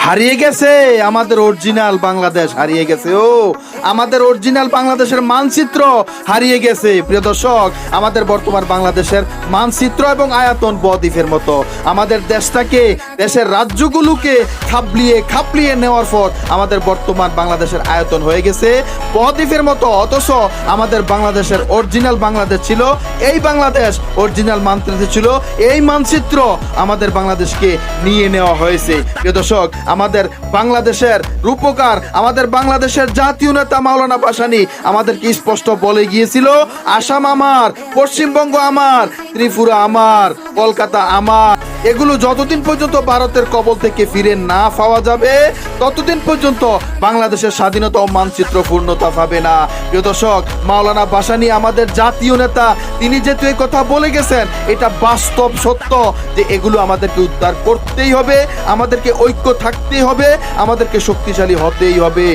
হারিয়ে গেছে আমাদের অরিজিনাল বাংলাদেশ, হারিয়ে গেছে। আমাদের অরিজিনাল বাংলাদেশের মানচিত্র হারিয়ে গেছে। প্রিয় দর্শক, আমাদের বর্তমান বাংলাদেশের মানচিত্র এবং আয়তন বদ্বীপের মতো। আমাদের দেশটাকে, দেশের রাজ্যগুলোকে খাপলিয়ে নেওয়ার পর আমাদের বর্তমান বাংলাদেশের আয়তন হয়ে গেছে বদ্বীপের মতো। অথচ আমাদের বাংলাদেশের অরিজিনাল বাংলাদেশ ছিল এই বাংলাদেশ, অরিজিনাল মানচিত্র ছিল এই মানচিত্র। আমাদের বাংলাদেশকে নিয়ে নেওয়া হয়েছে। প্রিয় দর্শক, আমাদের বাংলাদেশের রূপকার, আমাদের বাংলাদেশের জাতীয় নেতা মাওলানা ভাসানী আমাদেরকে স্পষ্ট বলে গিয়েছিল, আসাম আমার, পশ্চিমবঙ্গ আমার, ত্রিপুরা আমার, কলকাতা আমার। এগুলো যতদিন পর্যন্ত ভারতের কবল থেকে ফিরে না পাওয়া যাবে ততদিন পর্যন্ত বাংলাদেশের স্বাধীনতা ও মানচিত্র পূর্ণতা পাবে না। প্রিয় দর্শক, মাওলানা ভাসানী আমাদের জাতীয় নেতা, তিনি যেহেতু এই কথা বলে গেছেন, এটা বাস্তব সত্য যে এগুলো আমাদেরকে উদ্ধার করতেই হবে, আমাদেরকে ঐক্য থাকতেই হবে, আমাদেরকে শক্তিশালী হতেই হবে।